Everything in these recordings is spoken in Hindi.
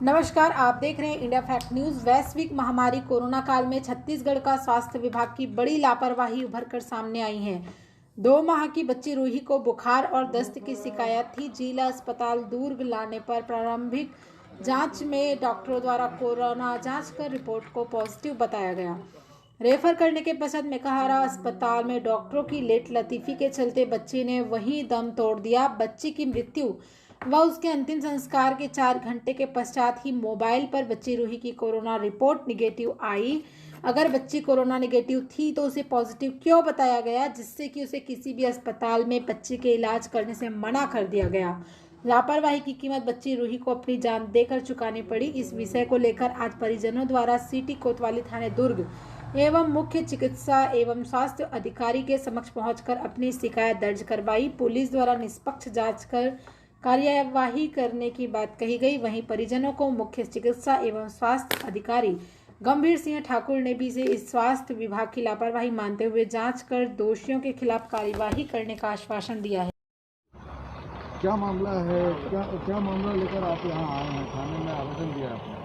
नमस्कार, आप देख रहे हैं इंडिया फैक्ट न्यूज। वैश्विक महामारी कोरोना काल में छत्तीसगढ़ का स्वास्थ्य विभाग की बड़ी लापरवाही उभर कर सामने आई है। 2 माह की बच्ची रूही को बुखार और दस्त की शिकायत थी। जिला अस्पताल दुर्ग लाने पर प्रारंभिक जांच में डॉक्टरों द्वारा कोरोना जांच कर रिपोर्ट को पॉजिटिव बताया गया। रेफर करने के पश्चात मेकाहारा अस्पताल में डॉक्टरों की लेट लतीफी के चलते बच्ची ने वहीं दम तोड़ दिया। बच्ची की मृत्यु व उसके अंतिम संस्कार के 4 घंटे के पश्चात ही मोबाइल पर बच्ची रूही की कोरोना रिपोर्ट निगेटिव आई। अगर बच्ची कोरोना निगेटिव थी तो उसे पॉजिटिव क्यों बताया गया, जिससे कि उसे किसी भी अस्पताल में बच्ची के इलाज करने से मना कर दिया गया। लापरवाही की कीमत बच्ची रूही को अपनी जान देकर चुकानी पड़ी। इस विषय को लेकर आज परिजनों द्वारा सिटी कोतवाली थाने दुर्ग एवं मुख्य चिकित्सा एवं स्वास्थ्य अधिकारी के समक्ष पहुंचकर अपनी शिकायत दर्ज करवाई। पुलिस द्वारा निष्पक्ष जांच कर कार्यवाही करने की बात कही गई। वहीं परिजनों को मुख्य चिकित्सा एवं स्वास्थ्य अधिकारी गंभीर सिंह ठाकुर ने भी इस स्वास्थ्य विभाग की लापरवाही मानते हुए जांच कर दोषियों के खिलाफ कार्यवाही करने का आश्वासन दिया है। क्या मामला है, क्या मामला लेकर आप यहाँ आए हैं? थाने में आवेदन दिया आपने?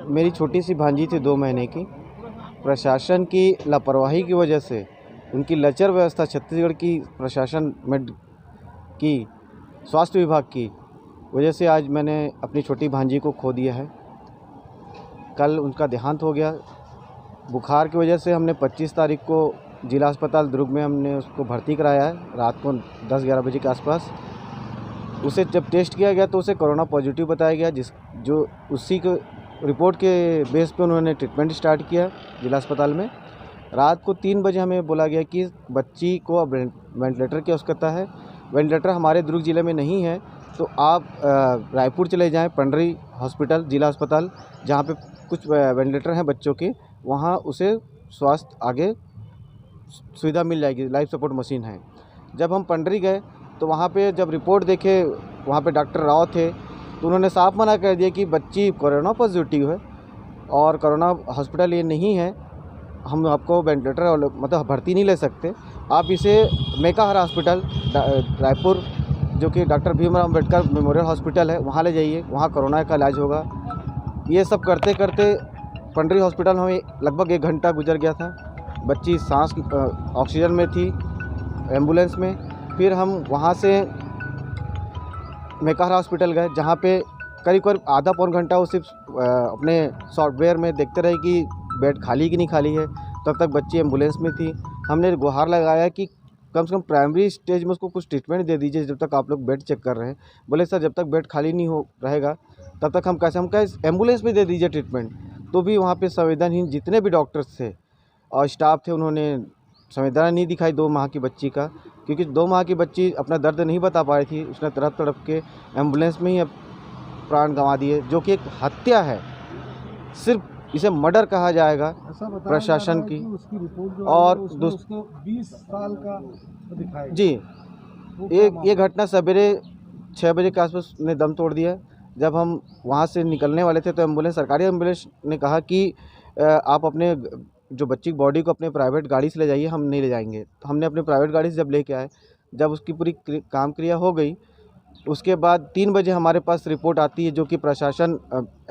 मेरी छोटी सी भांजी थी 2 महीने की। प्रशासन की लापरवाही की वजह से, उनकी लचर व्यवस्था, छत्तीसगढ़ की प्रशासन में की स्वास्थ्य विभाग की वजह से आज मैंने अपनी छोटी भांजी को खो दिया है। कल उनका देहांत हो गया। बुखार की वजह से हमने 25 तारीख को जिला अस्पताल दुर्ग में हमने उसको भर्ती कराया है, रात को 10-11 बजे के आसपास। उसे जब टेस्ट किया गया तो उसे कोरोना पॉजिटिव बताया गया, उसी को रिपोर्ट के बेस पे उन्होंने ट्रीटमेंट स्टार्ट किया जिला अस्पताल में। रात को 3 बजे हमें बोला गया कि बच्ची को अब वेंटिलेटर की आवश्यकता है। वेंटिलेटर हमारे दुर्ग ज़िले में नहीं है, तो आप रायपुर चले जाएं, पंडरी हॉस्पिटल जिला अस्पताल, जहाँ पे कुछ वेंटिलेटर हैं बच्चों के, वहाँ उसे स्वास्थ्य आगे सुविधा मिल जाएगी, लाइफ सपोर्ट मशीन है। जब हम पंडरी गए तो वहाँ पे जब रिपोर्ट देखे, वहाँ पे डॉक्टर राव थे, तो उन्होंने साफ मना कर दिया कि बच्ची कोरोना पॉजिटिव है और कोरोना हॉस्पिटल ये नहीं है, हम आपको वेंटिलेटर मतलब भर्ती नहीं ले सकते। आप इसे मेकाहारा हॉस्पिटल रायपुर, जो कि doctor Bhimrao Ambedkar memorial hospital है, वहाँ ले जाइए, वहाँ कोरोना का इलाज होगा। ये सब करते करते पंडरी हॉस्पिटल में लगभग 1 घंटा गुजर गया था। बच्ची सांस ऑक्सीजन में थी, एम्बुलेंस में। फिर हम वहाँ से मेकाहारा हॉस्पिटल गए, जहाँ पे करीब आधा पौन घंटा वो सिर्फ अपने सॉफ्टवेयर में देखते रहे कि बेड खाली कि नहीं खाली है। तब तक बच्ची एम्बुलेंस में थी। हमने गुहार लगाया कि कम से कम प्राइमरी स्टेज में उसको कुछ ट्रीटमेंट दे दीजिए जब तक आप लोग बेड चेक कर रहे हैं। बोले सर जब तक बेड खाली नहीं हो रहेगा तब तक हम कैसे एम्बुलेंस में दे दीजिए ट्रीटमेंट। तो भी वहाँ पे संवेदनहीन जितने भी डॉक्टर्स थे और स्टाफ थे, उन्होंने संवेदना नहीं दिखाई 2 माह की बच्ची का, क्योंकि 2 माह की बच्ची अपना दर्द नहीं बता पा रही थी। उसने तड़प तड़प के एम्बुलेंस में ही प्राण गंवा दिए, जो कि एक हत्या है। सिर्फ इसे मर्डर कहा जाएगा प्रशासन की। उसकी रिपोर्ट और उसको 20 साल का दिखाया जी, ये घटना सवेरे 6 बजे के आसपास ने दम तोड़ दिया। जब हम वहाँ से निकलने वाले थे तो एम्बुलेंस, सरकारी एम्बुलेंस ने कहा कि आप अपने जो बच्ची की बॉडी को अपने प्राइवेट गाड़ी से ले जाइए, हम नहीं ले जाएंगे। तो हमने अपने प्राइवेट गाड़ी से जब लेके आए, जब उसकी पूरी काम क्रिया हो गई, उसके बाद 3 बजे हमारे पास रिपोर्ट आती है, जो कि प्रशासन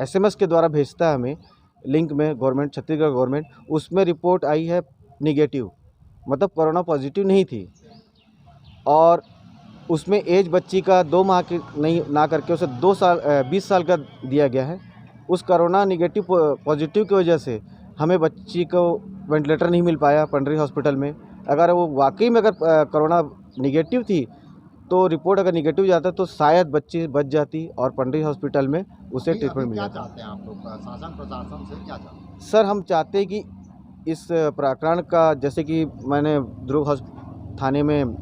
SMS के द्वारा भेजता है हमें लिंक में, गवर्नमेंट, छत्तीसगढ़ गवर्नमेंट। उसमें रिपोर्ट आई है निगेटिव, मतलब कोरोना पॉजिटिव नहीं थी। और उसमें एज बच्ची का 2 माह की नहीं ना करके उसे 20 साल का दिया गया है। उस कोरोना निगेटिव पॉजिटिव की वजह से हमें बच्ची को वेंटिलेटर नहीं मिल पाया पंडरी हॉस्पिटल में। अगर वो वाकई में अगर कोरोना निगेटिव थी तो रिपोर्ट अगर निगेटिव जाता तो शायद बच्ची बच जाती और पंडरी हॉस्पिटल में उसे ट्रीटमेंट मिल जाता। क्या चाहते हैं आप लोग शासन प्रशासन से, क्या चाहते हैं? सर हम चाहते हैं कि इस प्रकरण का, जैसे कि मैंने दुर्ग थाने में,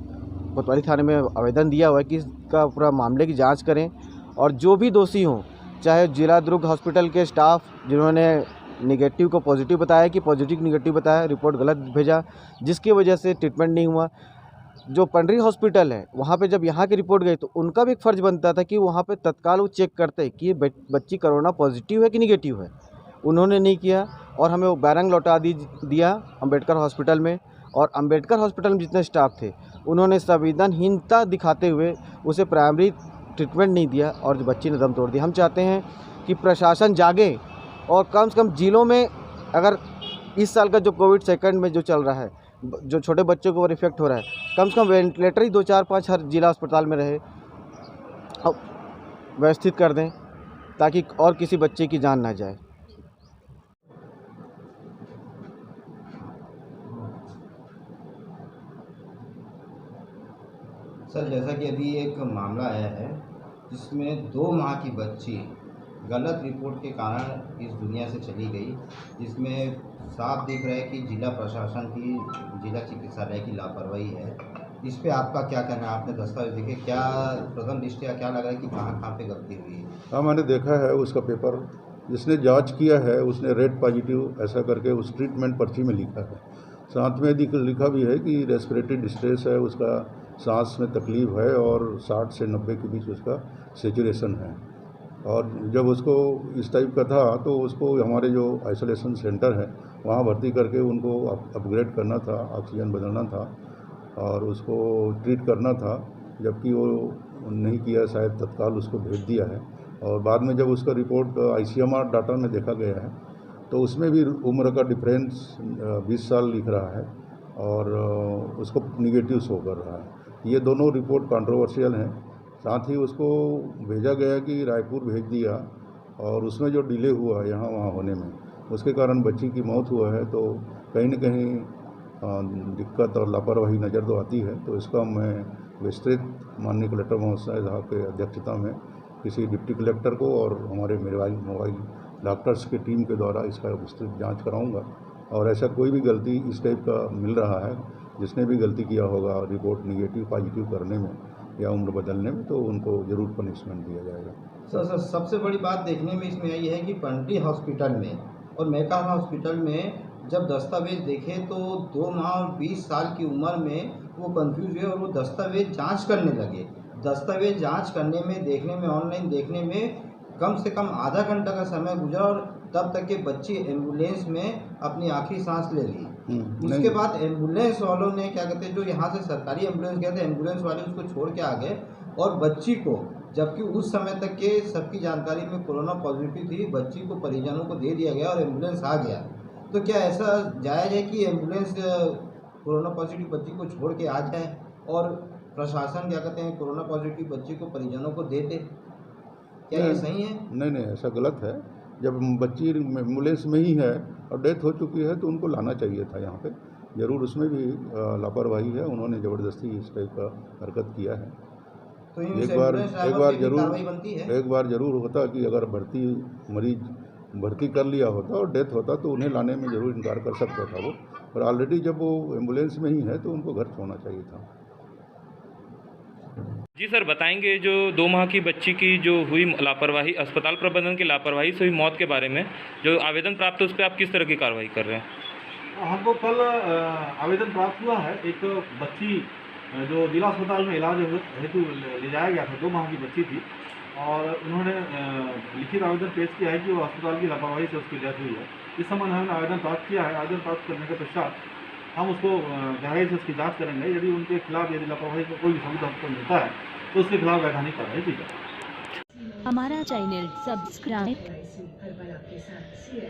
कोतवाली थाने में आवेदन दिया हुआ है कि इसका पूरा मामले की जांच करें और जो भी दोषी हों, चाहे जिला दुर्ग हॉस्पिटल के स्टाफ जिन्होंने निगेटिव को पॉजिटिव बताया कि पॉजिटिव निगेटिव बताया, रिपोर्ट गलत भेजा, जिसकी वजह से ट्रीटमेंट नहीं हुआ। जो पंडरी हॉस्पिटल है वहाँ पे जब यहाँ की रिपोर्ट गई तो उनका भी एक फ़र्ज़ बनता था कि वहाँ पे तत्काल वो चेक करते कि ये बच्ची कोरोना पॉजिटिव है कि निगेटिव है। उन्होंने नहीं किया और हमें वो बैरंग लौटा दिया अम्बेडकर हॉस्पिटल में। और अम्बेडकर हॉस्पिटल में जितने स्टाफ थे उन्होंने संवेदनहीनता दिखाते हुए उसे प्राइमरी ट्रीटमेंट नहीं दिया और जो बच्ची ने दम तोड़ दिया। हम चाहते हैं कि प्रशासन जागे और कम से कम जिलों में, अगर इस साल का जो कोविड सेकंड में जो चल रहा है, जो छोटे बच्चों के ऊपर इफेक्ट हो रहा है, कम से कम वेंटिलेटर ही 2-4-5 हर जिला अस्पताल में रहे, व्यवस्थित कर दें ताकि और किसी बच्चे की जान ना जाए। सर, जैसा कि अभी एक मामला आया है जिसमें 2 माह की बच्ची गलत रिपोर्ट के कारण इस दुनिया से चली गई, जिसमें साफ दिख रहा है कि जिला प्रशासन की, जिला चिकित्सालय की लापरवाही है। इस पे आपका क्या कहना है? आपने दस्तावेज देखे, क्या प्रथम दृष्टया क्या लगा है कि कहाँ पे गलती हुई है? हाँ, मैंने देखा है उसका पेपर। जिसने जांच किया है उसने रेड पॉजिटिव ऐसा करके उस ट्रीटमेंट पर्ची में लिखा है। साथ में लिखा भी है कि रेस्पिरेटरी डिस्ट्रेस है, उसका सांस में तकलीफ़ है और 60 से 90 के बीच उसका सेचुरेशन है। और जब उसको इस टाइप का था तो उसको हमारे जो आइसोलेशन सेंटर है वहाँ भर्ती करके उनको अपग्रेड करना था, ऑक्सीजन बदलना था और उसको ट्रीट करना था, जबकि वो नहीं किया। शायद तत्काल उसको भेज दिया है और बाद में जब उसका रिपोर्ट ICMR डाटा में देखा गया है तो उसमें भी उम्र का डिफरेंस 20 साल लिख रहा है और उसको निगेटिव शो कर रहा है। ये दोनों रिपोर्ट कंट्रोवर्शियल हैं। साथ ही उसको भेजा गया कि रायपुर भेज दिया और उसमें जो डिले हुआ यहाँ वहाँ होने में, उसके कारण बच्ची की मौत हुआ है। तो कहीं न कहीं दिक्कत और लापरवाही नज़र तो आती है। तो इसका मैं विस्तृत माननीय कलेक्टर महोदय साहब के अध्यक्षता में किसी डिप्टी कलेक्टर को और हमारे मोबाइल डॉक्टर्स की टीम के द्वारा इसका विस्तृत जांच कराऊंगा और ऐसा कोई भी गलती इस टाइप का मिल रहा है, जिसने भी गलती किया होगा रिपोर्ट निगेटिव पॉजिटिव करने में या उम्र बदलने में, तो उनको ज़रूर पनिशमेंट दिया जाएगा। सर, सबसे बड़ी बात देखने में इसमें आई है कि पंटी हॉस्पिटल में और मेकाहारा हॉस्पिटल में जब दस्तावेज देखे तो 2 माह और 20 साल की उम्र में वो कंफ्यूज हुए और वो दस्तावेज जांच करने लगे। दस्तावेज जांच करने में, देखने में, ऑनलाइन देखने में कम से कम आधा घंटा का समय गुजरा और तब तक के बच्ची एम्बुलेंस में अपनी आखिरी सांस ले ली। उसके बाद एम्बुलेंस वालों ने क्या कहते हैं, जो यहाँ से सरकारी एम्बुलेंस गए थे, एम्बुलेंस वाले उसको छोड़ के आ गए और बच्ची को, जबकि उस समय तक के सबकी जानकारी में कोरोना पॉजिटिव थी, बच्ची को परिजनों को दे दिया गया और एम्बुलेंस आ गया। तो क्या ऐसा जायज़ है कि एम्बुलेंस कोरोना पॉजिटिव बच्ची को छोड़ के आ जाए और प्रशासन क्या कहते हैं कोरोना पॉजिटिव बच्ची को परिजनों को देते? क्या ये सही है? नहीं, ऐसा गलत है। जब बच्ची एम्बुलेंस में ही है और डेथ हो चुकी है तो उनको लाना चाहिए था यहाँ पे। ज़रूर उसमें भी लापरवाही है, उन्होंने ज़बरदस्ती इस टाइप का हरकत किया है। तो एक बार ज़रूर होता कि अगर मरीज भर्ती कर लिया होता और डेथ होता तो उन्हें लाने में ज़रूर इनकार कर सकता था वो, पर ऑलरेडी जब वो एम्बुलेंस में ही है तो उनको घर छोड़ना चाहिए था। जी सर, बताएंगे जो 2 माह की बच्ची की जो हुई लापरवाही, अस्पताल प्रबंधन की लापरवाही से हुई मौत के बारे में जो आवेदन प्राप्त है उस पर आप किस तरह की कार्रवाई कर रहे हैं? हमको कल आवेदन प्राप्त हुआ है। एक बच्ची जो जिला अस्पताल में इलाज हेतु ले जाया गया था, 2 माह की बच्ची थी और उन्होंने लिखित आवेदन पेश किया है कि वो अस्पताल की लापरवाही से उसकी डेथ हुई है। इस संबंध में हमने आवेदन प्राप्त किया है। आवेदन प्राप्त करने के पश्चात हम उसको गहराई से उसकी जांच करेंगे। यदि उनके खिलाफ यदि लापरवाही का कोई सबूत हमको मिलता है तो उसके खिलाफ वैधानिक कार्रवाई की जाए। हमारा चैनल सब्सक्राइब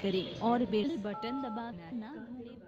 करें और बेल बटन दबाना ना भूलें।